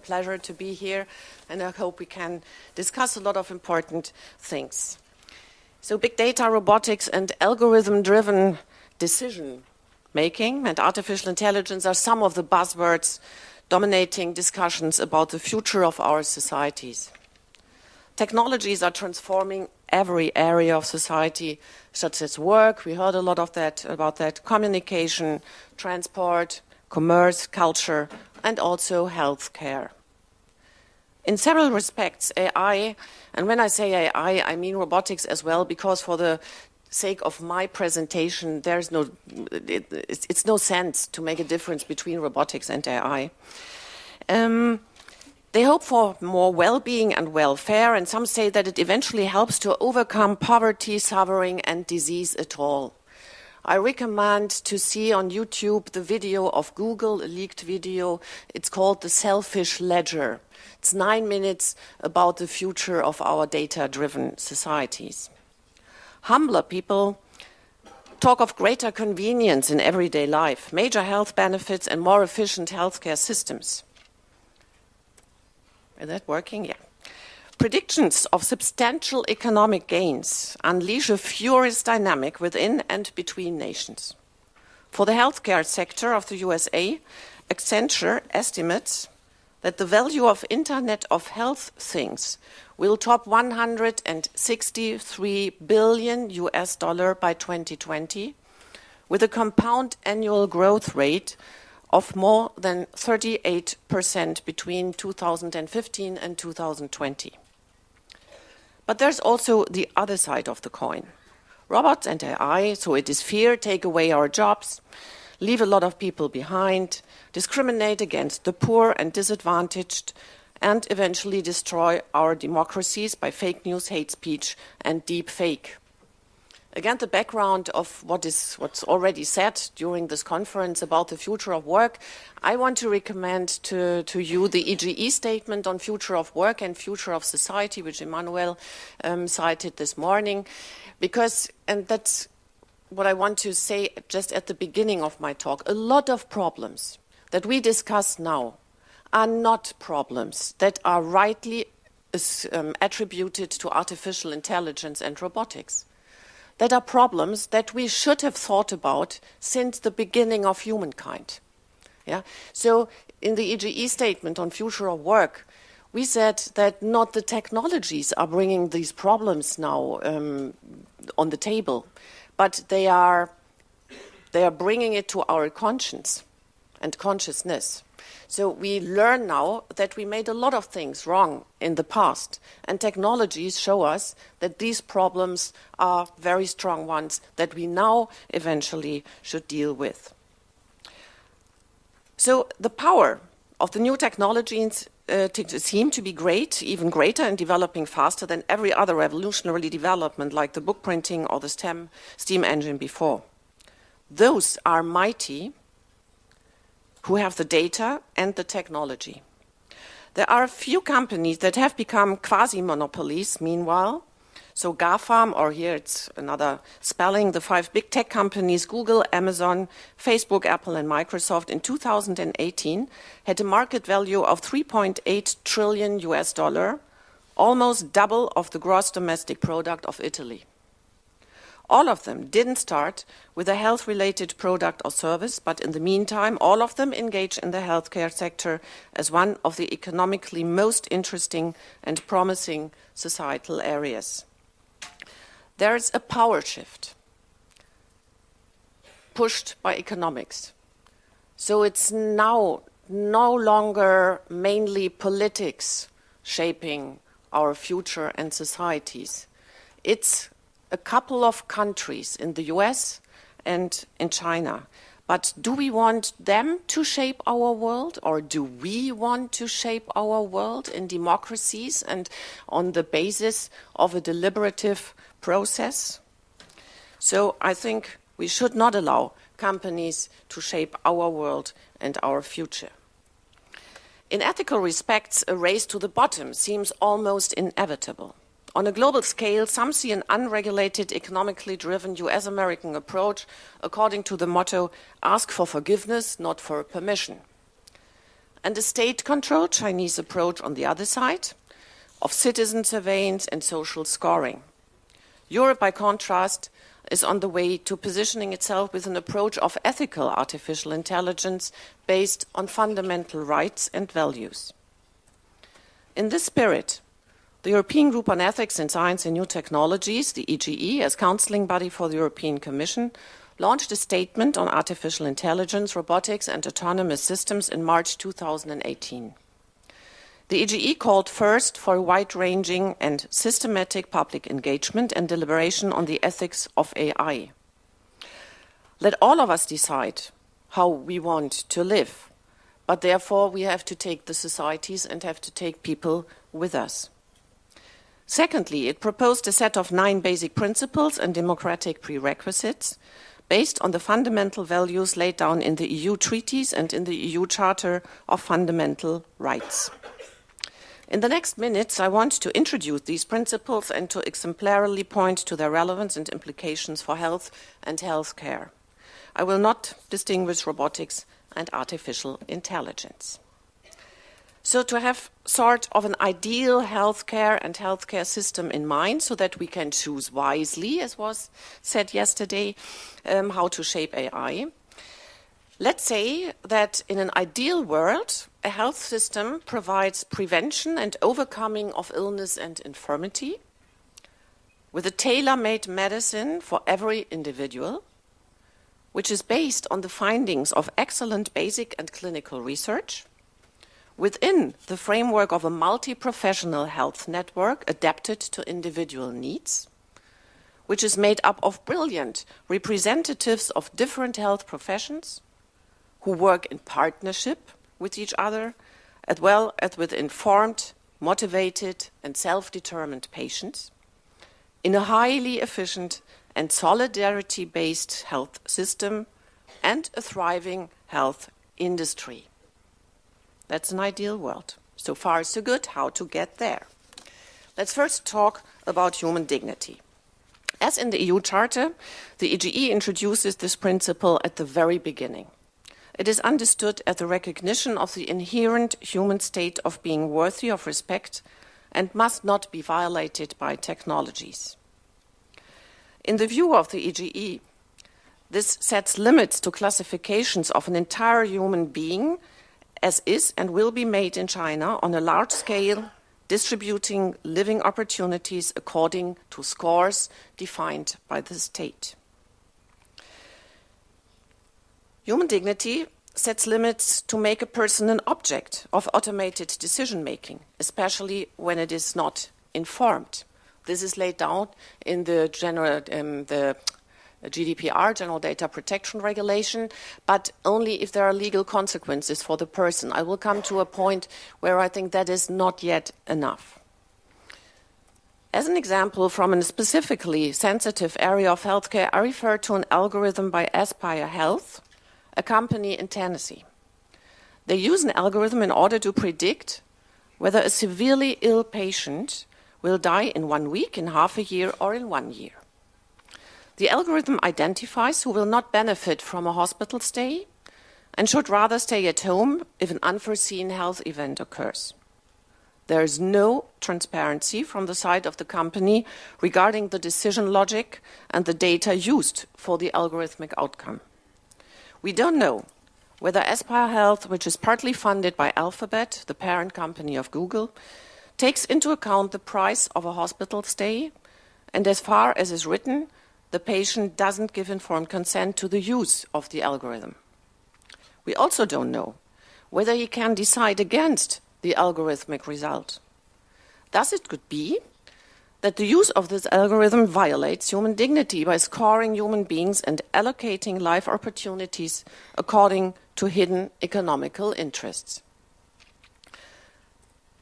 pleasure to be here, and I hope we can discuss a lot of important things. So big data, robotics, and algorithm-driven decision-making and artificial intelligence are some of the buzzwords dominating discussions about the future of our societies. Technologies are transforming every area of society, such as work, we heard a lot of that, about that, communication, transport, commerce, culture, and also healthcare. In several respects, AI, and when I say AI, I mean robotics as well, because for the sake of my presentation, it's no sense to make a difference between robotics and AI. They hope for more well-being and welfare, and some say that it eventually helps to overcome poverty, suffering, and disease at all. I recommend to see on YouTube the video of Google, a leaked video. It's called The Selfish Ledger. It's 9 minutes about the future of our data-driven societies. Humbler people talk of greater convenience in everyday life, major health benefits, and more efficient healthcare systems. Is that working? Yeah. Predictions of substantial economic gains unleash a furious dynamic within and between nations. For the healthcare sector of the USA, Accenture estimates that the value of Internet of Health things will top $163 billion US by 2020, with a compound annual growth rate of more than 38% between 2015 and 2020. But there's also the other side of the coin. Robots and AI, so it is fear, take away our jobs, leave a lot of people behind, discriminate against the poor and disadvantaged, and eventually destroy our democracies by fake news, hate speech, and deep fake. Against the background of what's already said during this conference about the future of work, I want to recommend to you the EGE statement on future of work and future of society, which Emmanuel cited this morning, and that's what I want to say just at the beginning of my talk. A lot of problems that we discuss now are not problems that are rightly attributed to artificial intelligence and robotics. That are problems that we should have thought about since the beginning of humankind. Yeah? So in the EGE statement on future of work, we said that not the technologies are bringing these problems now on the table, but they are bringing it to our conscience and consciousness. So we learn now that we made a lot of things wrong in the past, and technologies show us that these problems are very strong ones that we now eventually should deal with. So the power of the new technologies seem to be great, even greater, and developing faster than every other revolutionary development like the book printing or the steam engine before. Those are mighty who have the data and the technology. There are a few companies that have become quasi-monopolies meanwhile. So GAFAM, or here it's another spelling, the 5 big tech companies, Google, Amazon, Facebook, Apple, and Microsoft, in 2018 had a market value of $3.8 trillion US, almost double of the gross domestic product of Italy. All of them didn't start with a health-related product or service, but in the meantime, all of them engage in the healthcare sector as one of the economically most interesting and promising societal areas. There is a power shift pushed by economics. So it's now no longer mainly politics shaping our future and societies. It's a couple of countries in the US and in China. But do we want them to shape our world, or do we want to shape our world in democracies and on the basis of a deliberative process? So I think we should not allow companies to shape our world and our future. In ethical respects, a race to the bottom seems almost inevitable. On a global scale, some see an unregulated, economically driven US-American approach according to the motto, ask for forgiveness, not for permission. and a state-controlled Chinese approach on the other side of citizen surveillance and social scoring. Europe, by contrast, is on the way to positioning itself with an approach of ethical artificial intelligence based on fundamental rights and values. In this spirit, the European Group on Ethics in Science and New Technologies, the EGE, as counseling body for the European Commission, launched a statement on artificial intelligence, robotics, and autonomous systems in March 2018. The EGE called first for a wide-ranging and systematic public engagement and deliberation on the ethics of AI. Let all of us decide how we want to live, but therefore we have to take the societies and have to take people with us. Secondly, it proposed a set of 9 basic principles and democratic prerequisites based on the fundamental values laid down in the EU treaties and in the EU Charter of Fundamental Rights. In the next minutes, I want to introduce these principles and to exemplarily point to their relevance and implications for health and healthcare. I will not distinguish robotics and artificial intelligence. So to have sort of an ideal healthcare and healthcare system in mind so that we can choose wisely, as was said yesterday, how to shape AI. Let's say that in an ideal world, a health system provides prevention and overcoming of illness and infirmity with a tailor-made medicine for every individual, which is based on the findings of excellent basic and clinical research, within the framework of a multi-professional health network adapted to individual needs, which is made up of brilliant representatives of different health professions who work in partnership with each other, as well as with informed, motivated, and self-determined patients, in a highly efficient and solidarity-based health system and a thriving health industry. That's an ideal world. So far, so good. How to get there? Let's first talk about human dignity. As in the EU Charter, the EGE introduces this principle at the very beginning. It is understood as the recognition of the inherent human state of being worthy of respect and must not be violated by technologies. In the view of the EGE, this sets limits to classifications of an entire human being as is and will be made in China on a large scale, distributing living opportunities according to scores defined by the state. Human dignity sets limits to make a person an object of automated decision-making, especially when it is not informed. This is laid down in the GDPR, General Data Protection Regulation, but only if there are legal consequences for the person. I will come to a point where I think that is not yet enough. As an example from a specifically sensitive area of healthcare, I refer to an algorithm by Aspire Health, a company in Tennessee. They use an algorithm in order to predict whether a severely ill patient will die in 1 week, in half a year, or in 1 year. The algorithm identifies who will not benefit from a hospital stay and should rather stay at home if an unforeseen health event occurs. There is no transparency from the side of the company regarding the decision logic and the data used for the algorithmic outcome. We don't know whether Aspire Health, which is partly funded by Alphabet, the parent company of Google, takes into account the price of a hospital stay, and as far as is written, the patient doesn't give informed consent to the use of the algorithm. We also don't know whether he can decide against the algorithmic result. Thus, it could be that the use of this algorithm violates human dignity by scoring human beings and allocating life opportunities according to hidden economical interests.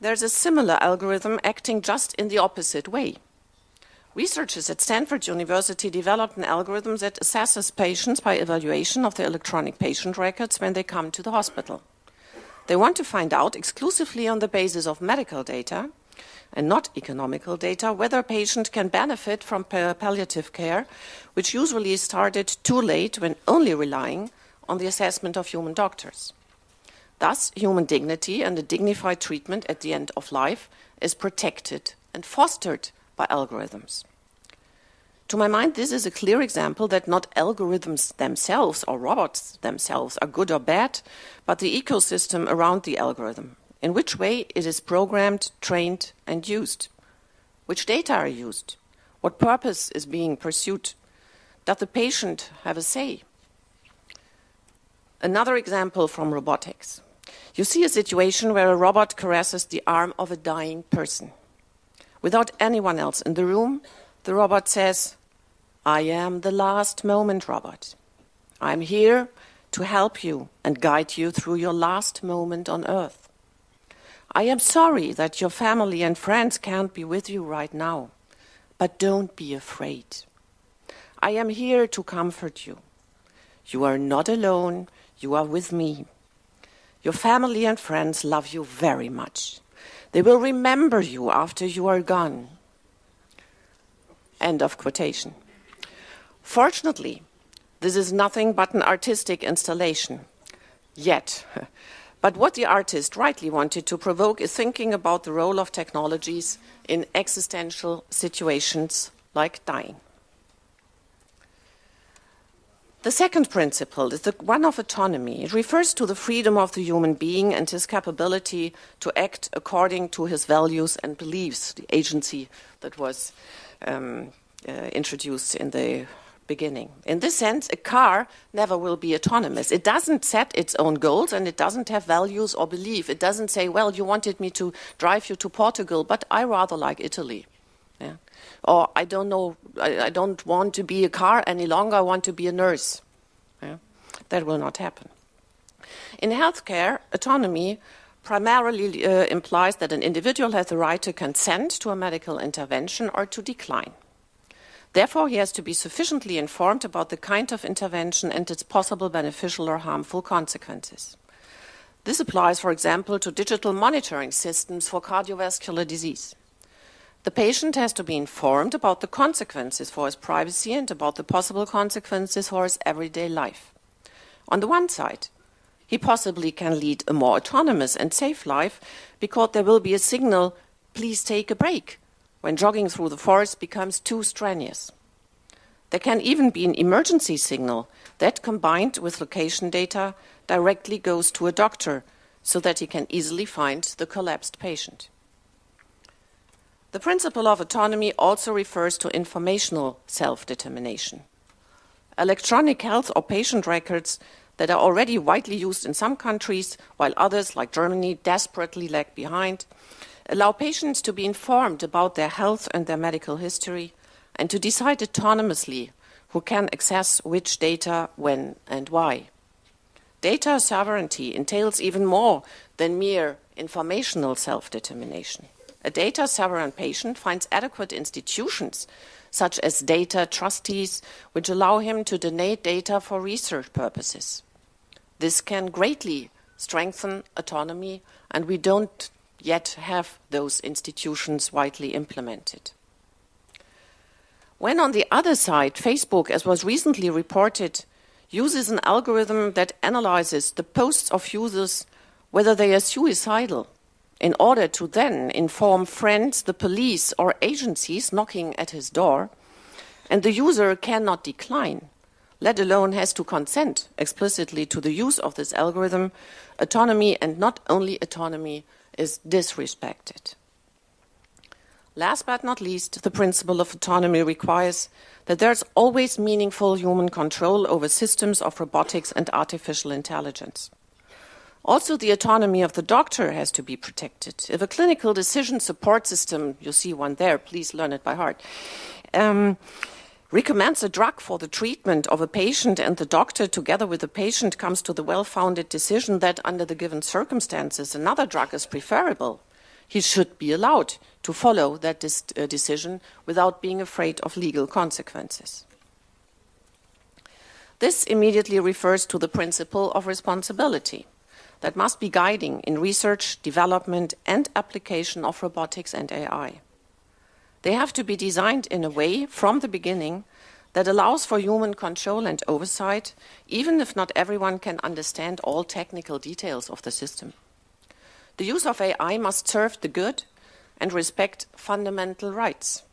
There's a similar algorithm acting just in the opposite way. Researchers at Stanford University developed an algorithm that assesses patients by evaluation of their electronic patient records when they come to the hospital. They want to find out exclusively on the basis of medical data and not economical data whether a patient can benefit from palliative care, which usually started too late when only relying on the assessment of human doctors. Thus, human dignity and a dignified treatment at the end of life is protected and fostered by algorithms. To my mind, this is a clear example that not algorithms themselves or robots themselves are good or bad, but the ecosystem around the algorithm, in which way it is programmed, trained, and used. Which data are used? What purpose is being pursued? Does the patient have a say? Another example from robotics. You see a situation where a robot caresses the arm of a dying person. Without anyone else in the room, the robot says, "I am the last moment robot. I'm here to help you and guide you through your last moment on Earth. I am sorry that your family and friends can't be with you right now, but don't be afraid. I am here to comfort you. You are not alone, you are with me. Your family and friends love you very much. They will remember you after you are gone." End of quotation. Fortunately, this is nothing but an artistic installation. Yet. But what the artist rightly wanted to provoke is thinking about the role of technologies in existential situations like dying. The second principle is the one of autonomy. It refers to the freedom of the human being and his capability to act according to his values and beliefs, the agency that was introduced in the beginning. In this sense, a car never will be autonomous. It doesn't set its own goals and it doesn't have values or belief. It doesn't say, well, you wanted me to drive you to Portugal, but I rather like Italy. Yeah. Or I don't know, I don't want to be a car any longer, I want to be a nurse. Yeah. That will not happen. In healthcare, autonomy primarily implies that an individual has the right to consent to a medical intervention or to decline. Therefore, he has to be sufficiently informed about the kind of intervention and its possible beneficial or harmful consequences. This applies, for example, to digital monitoring systems for cardiovascular disease. The patient has to be informed about the consequences for his privacy and about the possible consequences for his everyday life. On the one side, he possibly can lead a more autonomous and safe life because there will be a signal, "Please take a break," when jogging through the forest becomes too strenuous. There can even be an emergency signal that, combined with location data, directly goes to a doctor so that he can easily find the collapsed patient. The principle of autonomy also refers to informational self-determination. Electronic health or patient records that are already widely used in some countries, while others, like Germany, desperately lag behind, allow patients to be informed about their health and their medical history and to decide autonomously who can access which data, when, and why. Data sovereignty entails even more than mere informational self-determination. A data sovereign patient finds adequate institutions, such as data trustees, which allow him to donate data for research purposes. This can greatly strengthen autonomy, and we don't yet have those institutions widely implemented. When, on the other side, Facebook, as was recently reported, uses an algorithm that analyzes the posts of users, whether they are suicidal, in order to then inform friends, the police, or agencies knocking at his door, and the user cannot decline, let alone has to consent explicitly to the use of this algorithm, autonomy, and not only autonomy, is disrespected. Last but not least, the principle of autonomy requires that there's always meaningful human control over systems of robotics and artificial intelligence. Also, the autonomy of the doctor has to be protected. If a clinical decision support system, you see one there, please learn it by heart, recommends a drug for the treatment of a patient and the doctor, together with the patient, comes to the well-founded decision that under the given circumstances another drug is preferable, he should be allowed to follow that decision without being afraid of legal consequences. This immediately refers to the principle of responsibility that must be guiding in research, development, and application of robotics and AI. They have to be designed in a way from the beginning that allows for human control and oversight, even if not everyone can understand all technical details of the system. The use of AI must serve the good and respect fundamental rights.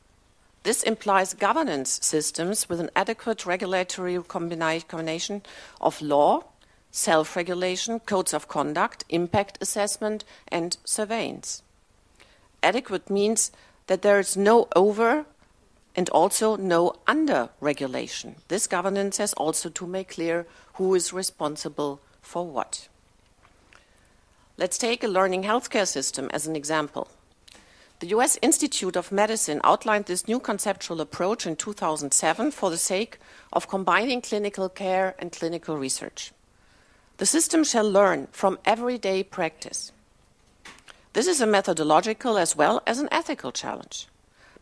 This implies governance systems with an adequate regulatory combination of law, self-regulation, codes of conduct, impact assessment, and surveillance. Adequate means that there is no over and also no under-regulation. This governance has also to make clear who is responsible for what. Let's take a learning healthcare system as an example. The US Institute of Medicine outlined this new conceptual approach in 2007 for the sake of combining clinical care and clinical research. The system shall learn from everyday practice. This is a methodological as well as an ethical challenge.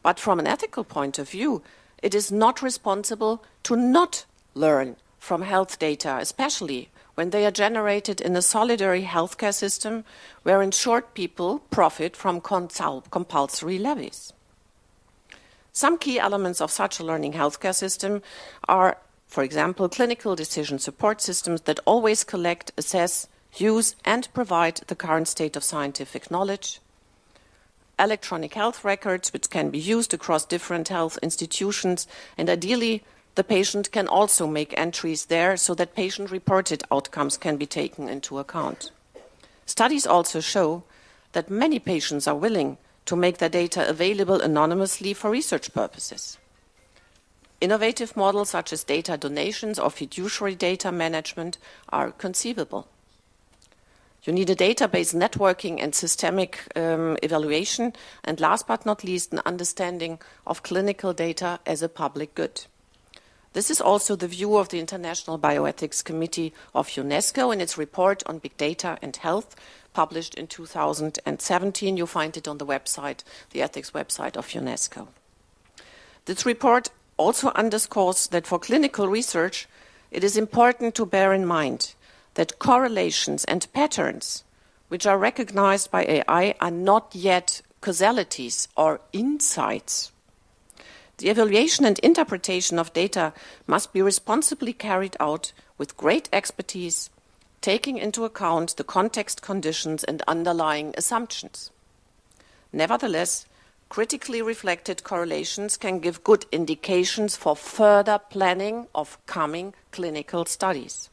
But from an ethical point of view, it is not responsible to not learn from health data, especially when they are generated in a solidary healthcare system where insured people profit from compulsory levies. Some key elements of such a learning healthcare system are, for example, clinical decision support systems that always collect, assess, use, and provide the current state of scientific knowledge, electronic health records which can be used across different health institutions, and ideally the patient can also make entries there so that patient-reported outcomes can be taken into account. Studies also show that many patients are willing to make their data available anonymously for research purposes. Innovative models such as data donations or fiduciary data management are conceivable. You need a database networking and systemic evaluation, and last but not least, an understanding of clinical data as a public good. This is also the view of the International Bioethics Committee of UNESCO in its report on big data and health, published in 2017. You'll find it on the website, the ethics website of UNESCO. This report also underscores that for clinical research, it is important to bear in mind that correlations and patterns which are recognized by AI are not yet causalities or insights. The evaluation and interpretation of data must be responsibly carried out with great expertise, taking into account the context, conditions, and underlying assumptions. Nevertheless, critically reflected correlations can give good indications for further planning of coming clinical studies.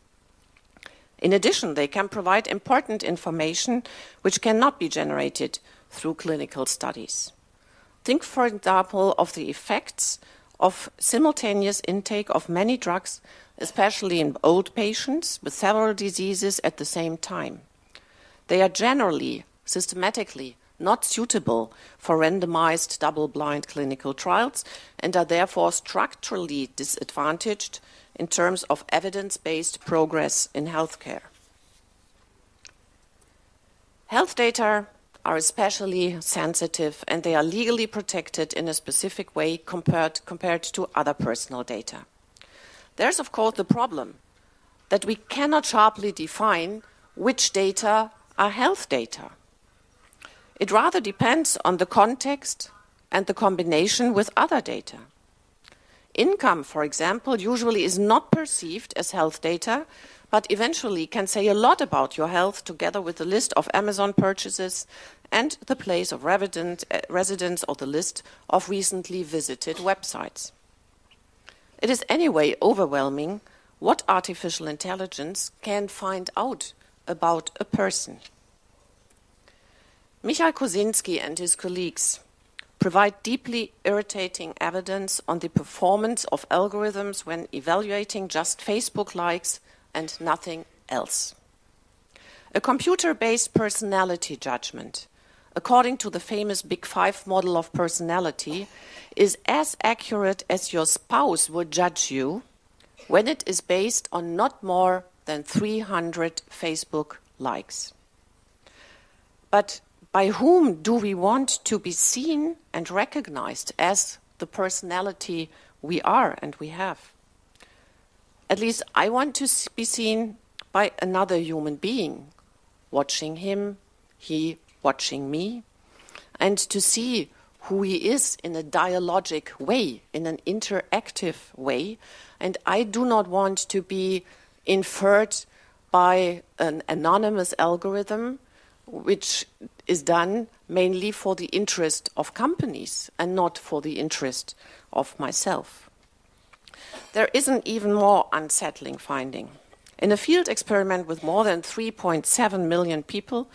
In addition, they can provide important information which cannot be generated through clinical studies. Think, for example, of the effects of simultaneous intake of many drugs, especially in old patients with several diseases at the same time. They are generally, systematically, not suitable for randomized double-blind clinical trials and are therefore structurally disadvantaged in terms of evidence-based progress in healthcare. Health data are especially sensitive and they are legally protected in a specific way compared to other personal data. There's, of course, the problem that we cannot sharply define which data are health data. It rather depends on the context and the combination with other data. Income, for example, usually is not perceived as health data, but eventually can say a lot about your health together with the list of Amazon purchases and the place of residence or the list of recently visited websites. It is anyway overwhelming what artificial intelligence can find out about a person. Michal Kosinski and his colleagues provide deeply irritating evidence on the performance of algorithms when evaluating just Facebook likes and nothing else. A computer-based personality judgment, according to the famous Big Five model of personality, is as accurate as your spouse would judge you when it is based on not more than 300 Facebook likes. But by whom do we want to be seen and recognized as the personality we are and we have? At least I want to be seen by another human being, watching him, he watching me, and to see who he is in a dialogic way, in an interactive way. And I do not want to be inferred by an anonymous algorithm, which is done mainly for the interest of companies and not for the interest of myself. There is an even more unsettling finding. In a field experiment with more than 3.7 million people,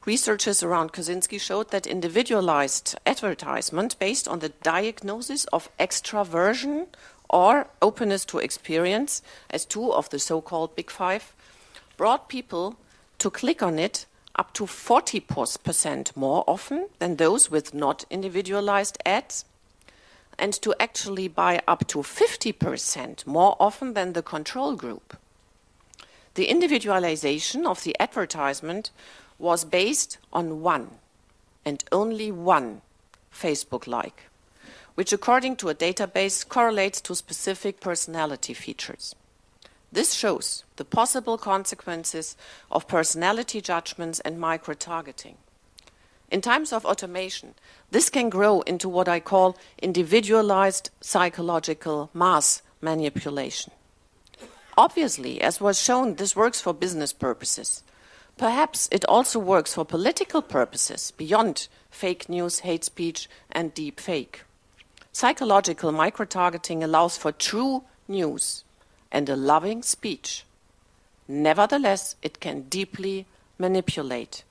researchers around Kosinski showed that individualized advertisement based on the diagnosis of extraversion or openness to experience, as two of the so-called Big Five, brought people to click on it up to 40% more often than those with not individualized ads, and to actually buy up to 50% more often than the control group. The individualization of the advertisement was based on one and only one Facebook like, which according to a database correlates to specific personality features. This shows the possible consequences of personality judgments and micro-targeting. In times of automation, this can grow into what I call individualized psychological mass manipulation. Obviously, as was shown, this works for business purposes. Perhaps it also works for political purposes beyond fake news, hate speech, and deep fake. Psychological micro-targeting allows for true news and a loving speech. Nevertheless, it can deeply manipulate.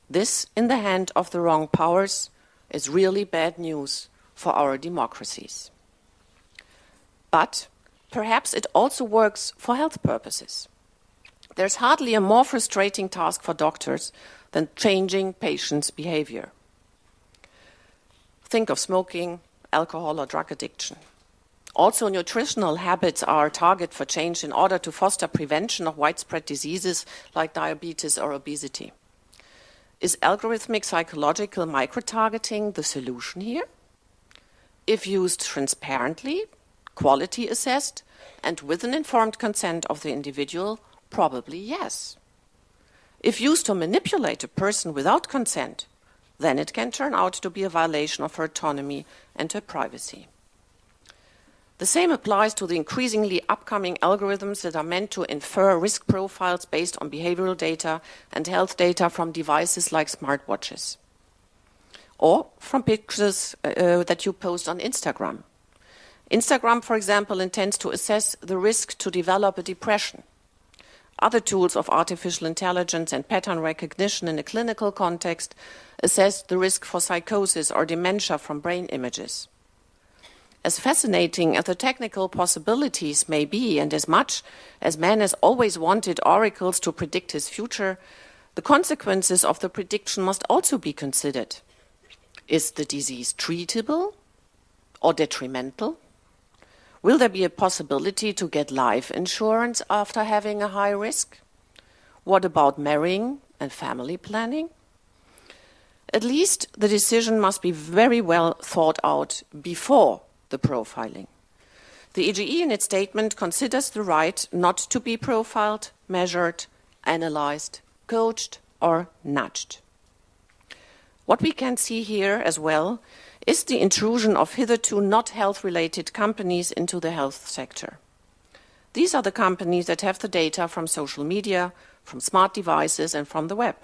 This, in the hand of the wrong powers, is really bad news for our democracies. But perhaps it also works for health purposes. There's hardly a more frustrating task for doctors than changing patients' behavior. Think of smoking, alcohol, or drug addiction. Also, nutritional habits are a target for change in order to foster prevention of widespread diseases like diabetes or obesity. Is algorithmic psychological micro-targeting the solution here? If used transparently, quality assessed, and with an informed consent of the individual, probably yes. If used to manipulate a person without consent, then it can turn out to be a violation of her autonomy and her privacy. The same applies to the increasingly upcoming algorithms that are meant to infer risk profiles based on behavioral data and health data from devices like smartwatches, or from pictures that you post on Instagram. Instagram, for example, intends to assess the risk to develop a depression. Other tools of artificial intelligence and pattern recognition in a clinical context assess the risk for psychosis or dementia from brain images. As fascinating as the technical possibilities may be, and as much as man has always wanted oracles to predict his future, the consequences of the prediction must also be considered. Is the disease treatable or detrimental? Will there be a possibility to get life insurance after having a high risk? What about marrying and family planning? At least the decision must be very well thought out before the profiling. The EGE in its statement considers the right not to be profiled, measured, analyzed, coached, or nudged. What we can see here as well is the intrusion of hitherto not health-related companies into the health sector. These are the companies that have the data from social media, from smart devices, and from the web.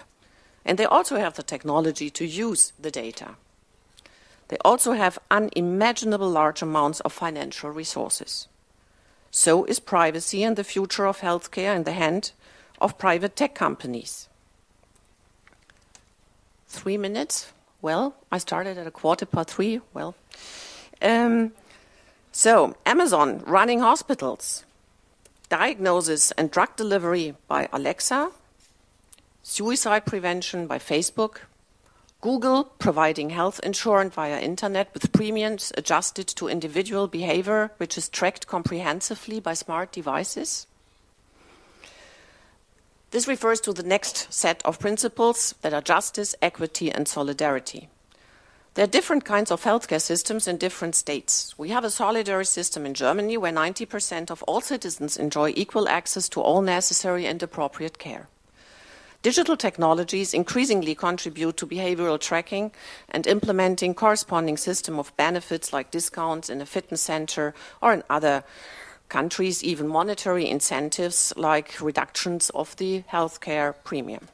And they also have the technology to use the data. They also have unimaginable large amounts of financial resources. So is privacy and the future of healthcare in the hand of private tech companies. 3 minutes? Well, I started at 3:15. Well, so Amazon running hospitals, diagnosis and drug delivery by Alexa, suicide prevention by Facebook, Google providing health insurance via internet with premiums adjusted to individual behavior, which is tracked comprehensively by smart devices. This refers to the next set of principles that are justice, equity, and solidarity. There are different kinds of healthcare systems in different states. We have a solidary system in Germany where 90% of all citizens enjoy equal access to all necessary and appropriate care. Digital technologies increasingly contribute to behavioral tracking and implementing corresponding system of benefits like discounts in a fitness center or in other countries, even monetary incentives like reductions of the healthcare premium.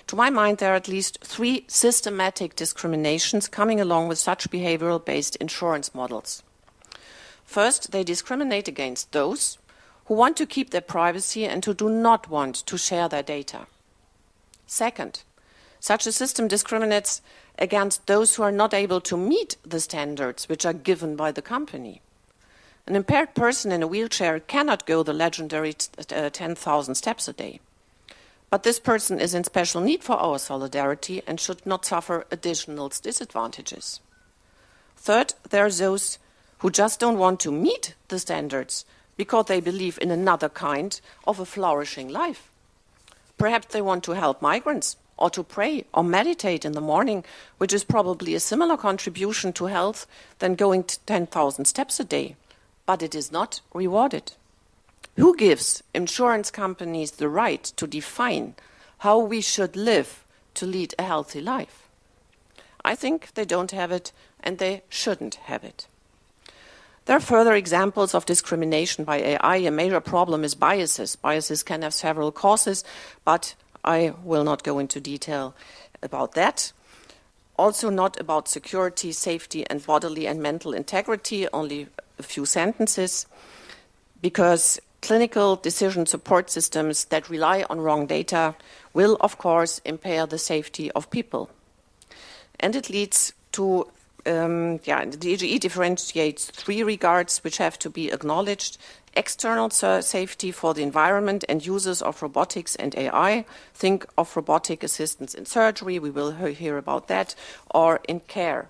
To my mind, there are at least 3 systematic discriminations coming along with such behavioral-based insurance models. First, they discriminate against those who want to keep their privacy and who do not want to share their data. Second, such a system discriminates against those who are not able to meet the standards which are given by the company. An impaired person in a wheelchair cannot go the legendary 10,000 steps a day. But this person is in special need for our solidarity and should not suffer additional disadvantages. Third, there are those who just don't want to meet the standards because they believe in another kind of a flourishing life. Perhaps they want to help migrants, or to pray or meditate in the morning, which is probably a similar contribution to health than going 10,000 steps a day, but it is not rewarded. Who gives insurance companies the right to define how we should live to lead a healthy life? I think they don't have it, and they shouldn't have it. There are further examples of discrimination by AI. A major problem is biases. Biases can have several causes, but I will not go into detail about that. Also not about security, safety, and bodily and mental integrity, only a few sentences, because clinical decision support systems that rely on wrong data will, of course, impair the safety of people. And it leads to the DGE differentiates 3 regards which have to be acknowledged: external safety for the environment and users of robotics and AI. Think of robotic assistance in surgery, we will hear about that, or in care.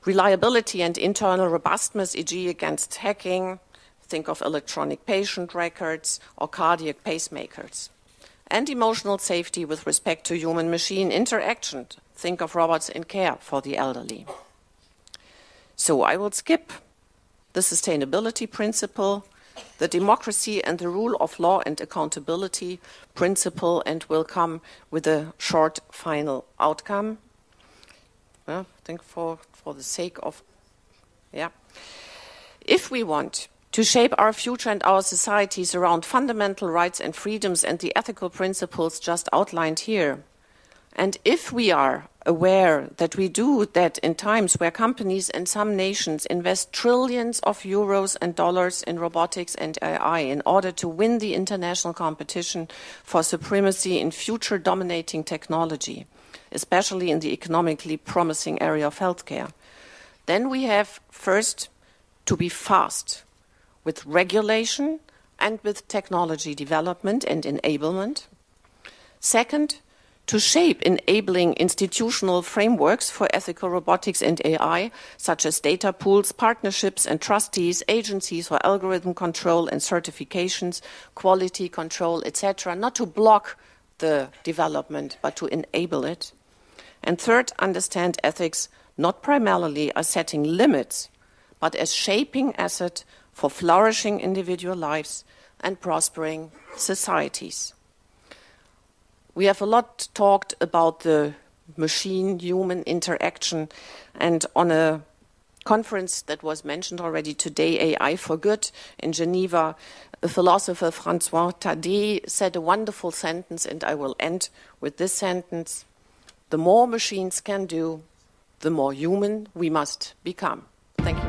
Reliability and internal robustness, e.g. against hacking. Think of electronic patient records or cardiac pacemakers. And emotional safety with respect to human-machine interaction. Think of robots in care for the elderly. So I will skip the sustainability principle, the democracy and the rule of law and accountability principle, and will come with a short final outcome. I think for the sake of, if we want to shape our future and our societies around fundamental rights and freedoms and the ethical principles just outlined here, and if we are aware that we do that in times where companies and some nations invest trillions of euros and dollars in robotics and AI in order to win the international competition for supremacy in future dominating technology, especially in the economically promising area of healthcare, then we have first to be fast with regulation and with technology development and enablement. Second, to shape enabling institutional frameworks for ethical robotics and AI, such as data pools, partnerships and trustees, agencies for algorithm control and certifications, quality control, etc., not to block the development, but to enable it. And third, understand ethics not primarily as setting limits, but as shaping asset for flourishing individual lives and prospering societies. We have a lot talked about the machine-human interaction, and on a conference that was mentioned already today, AI for Good, in Geneva, a philosopher, François Tadé, said a wonderful sentence, and I will end with this sentence: the more machines can do, the more human we must become. Thank you.